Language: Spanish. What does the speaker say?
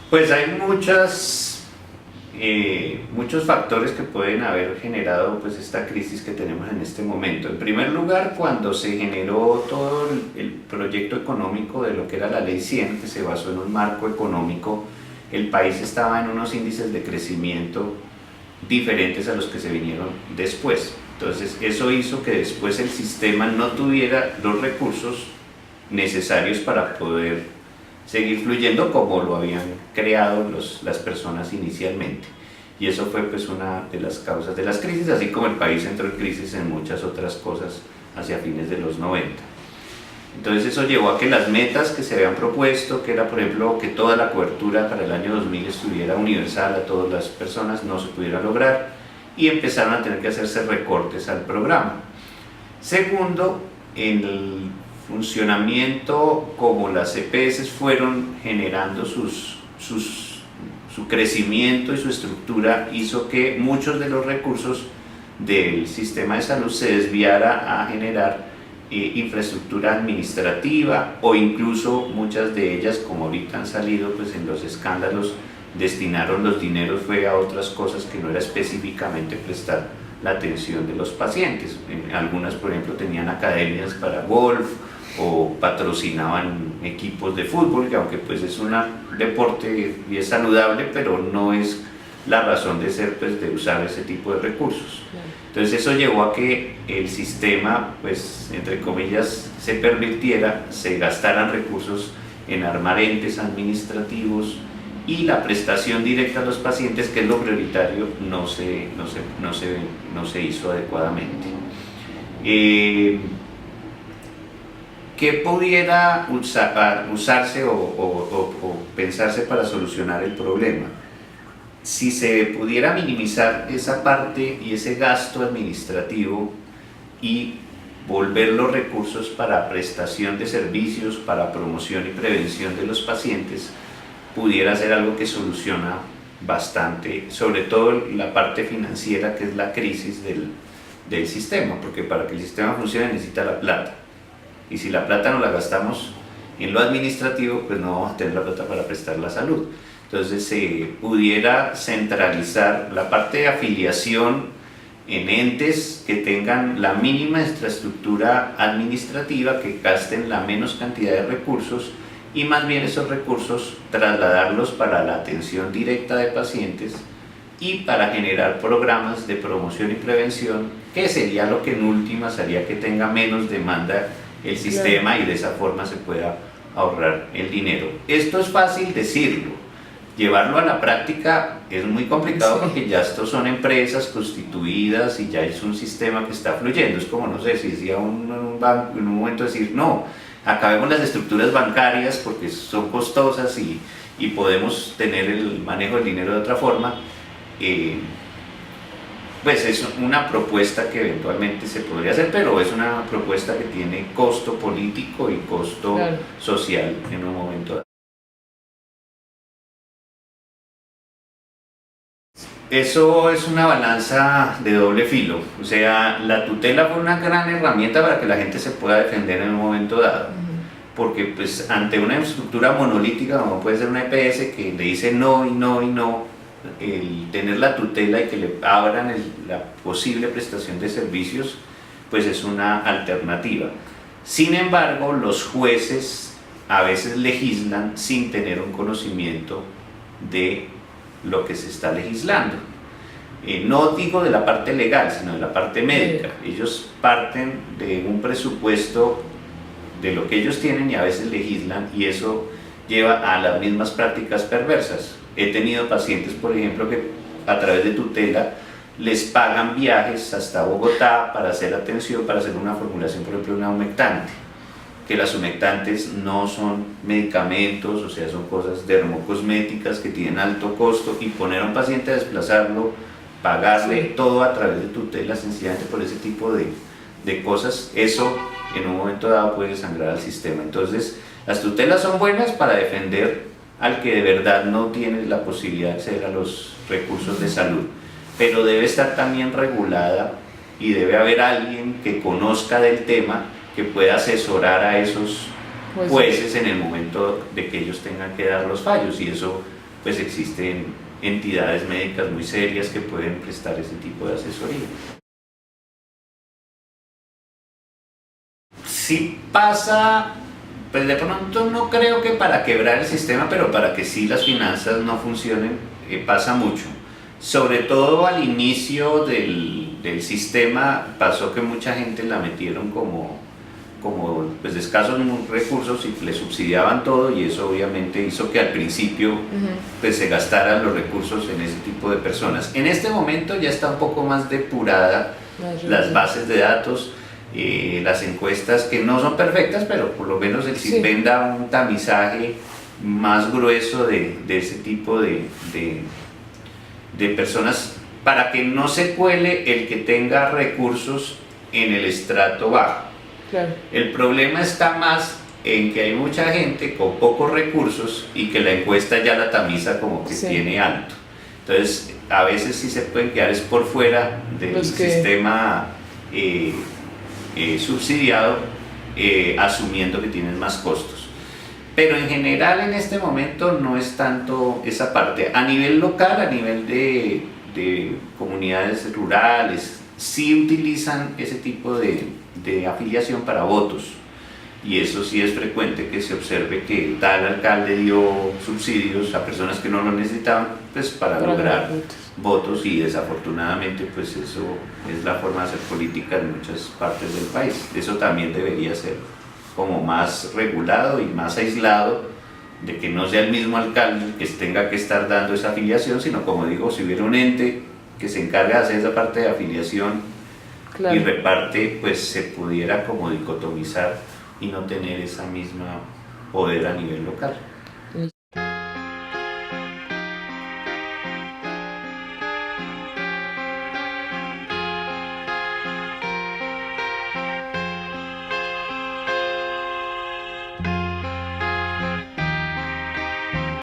Pues hay muchos factores que pueden haber generado pues esta crisis que tenemos en este momento. En primer lugar, cuando se generó todo el proyecto económico de lo que era la Ley 100, que se basó en un marco económico, el país estaba en unos índices de crecimiento diferentes a los que se vinieron después. Entonces eso hizo que después el sistema no tuviera los recursos necesarios para poder seguir fluyendo como lo habían creado las personas inicialmente. Y eso fue pues una de las causas de las crisis, así como el país entró en crisis en muchas otras cosas hacia fines de los 90. Entonces eso llevó a que las metas que se habían propuesto, que era por ejemplo que toda la cobertura para el año 2000 estuviera universal a todas las personas, no se pudiera lograr y empezaron a tener que hacerse recortes al programa. Segundo, en el funcionamiento, como las EPS fueron generando su crecimiento y su estructura, hizo que muchos de los recursos del sistema de salud se desviara a generar infraestructura administrativa, o incluso muchas de ellas, como ahorita han salido pues en los escándalos, destinaron los dineros fue a otras cosas que no era específicamente prestar la atención de los pacientes. Algunas, por ejemplo, tenían academias para golf o patrocinaban equipos de fútbol, que aunque pues es un deporte y es saludable, pero no es la razón de ser pues de usar ese tipo de recursos. Entonces eso llevó a que el sistema, pues entre comillas, se pervirtiera, se gastaran recursos en armar entes administrativos y la prestación directa a los pacientes, que es lo prioritario, no se hizo adecuadamente. ¿Qué pudiera usarse o pensarse para solucionar el problema? Si se pudiera minimizar esa parte y ese gasto administrativo y volver los recursos para prestación de servicios, para promoción y prevención de los pacientes, pudiera ser algo que soluciona bastante, sobre todo la parte financiera, que es la crisis del sistema, porque para que el sistema funcione necesita la plata, y si la plata no la gastamos en lo administrativo, pues no vamos a tener la plata para prestar la salud. Entonces se pudiera centralizar la parte de afiliación en entes que tengan la mínima infraestructura administrativa, que gasten la menos cantidad de recursos, y más bien esos recursos trasladarlos para la atención directa de pacientes y para generar programas de promoción y prevención, que sería lo que en últimas haría que tenga menos demanda el sistema y de esa forma se pueda ahorrar el dinero. Esto es fácil decirlo. Llevarlo a la práctica es muy complicado, porque ya estos son empresas constituidas y ya es un sistema que está fluyendo. Es como, no sé, si decía un banco en un momento decir, no, acabemos las estructuras bancarias porque son costosas y podemos tener el manejo del dinero de otra forma. Pues es una propuesta que eventualmente se podría hacer, pero es una propuesta que tiene costo político y costo social en un momento dado. Eso es una balanza de doble filo. O sea, la tutela fue una gran herramienta para que la gente se pueda defender en un momento dado, porque pues ante una estructura monolítica como puede ser una EPS que le dice no y no y no, el tener la tutela y que le abran la posible prestación de servicios, pues es una alternativa. Sin embargo, los jueces a veces legislan sin tener un conocimiento de lo que se está legislando. No digo de la parte legal, sino de la parte médica. Ellos parten de un presupuesto de lo que ellos tienen y a veces legislan, y eso lleva a las mismas prácticas perversas. He tenido pacientes, por ejemplo, que a través de tutela les pagan viajes hasta Bogotá para hacer atención, para hacer una formulación, por ejemplo, de una humectante, que las humectantes no son medicamentos, o sea, son cosas dermocosméticas que tienen alto costo, y poner a un paciente a desplazarlo, pagarle todo a través de tutela sencillamente por ese tipo de cosas, eso en un momento dado puede sangrar al sistema. Entonces, las tutelas son buenas para defender al que de verdad no tiene la posibilidad de acceder a los recursos de salud, pero debe estar también regulada y debe haber alguien que conozca del tema, que pueda asesorar a esos jueces en el momento de que ellos tengan que dar los fallos, y eso pues existen entidades médicas muy serias que pueden prestar ese tipo de asesoría. Si pasa, pues de pronto no creo que para quebrar el sistema, pero para que sí las finanzas no funcionen, pasa mucho. Sobre todo al inicio del sistema pasó que mucha gente la metieron como pues de escasos recursos y le subsidiaban todo, y eso obviamente hizo que al principio pues se gastaran los recursos en ese tipo de personas. En este momento ya está un poco más depurada las bases de datos, las encuestas, que no son perfectas, pero por lo menos el CISBEN da un tamizaje más grueso de ese tipo de personas, para que no se cuele el que tenga recursos en el estrato bajo. Claro. El problema está más en que hay mucha gente con pocos recursos y que la encuesta ya la tamiza como que tiene alto. Entonces, a veces sí se pueden quedar es por fuera del sistema subsidiado, asumiendo que tienen más costos. Pero en general en este momento no es tanto esa parte. A nivel local, a nivel de comunidades rurales, sí utilizan ese tipo de afiliación para votos, y eso sí es frecuente que se observe que tal alcalde dio subsidios a personas que no lo necesitaban, pues para lograr votos, y desafortunadamente pues eso es la forma de hacer política en muchas partes del país. Eso también debería ser como más regulado y más aislado, de que no sea el mismo alcalde que tenga que estar dando esa afiliación, sino, como digo, si hubiera un ente que se encarga de hacer esa parte de afiliación y reparte, pues se pudiera como dicotomizar y no tener esa misma poder a nivel local.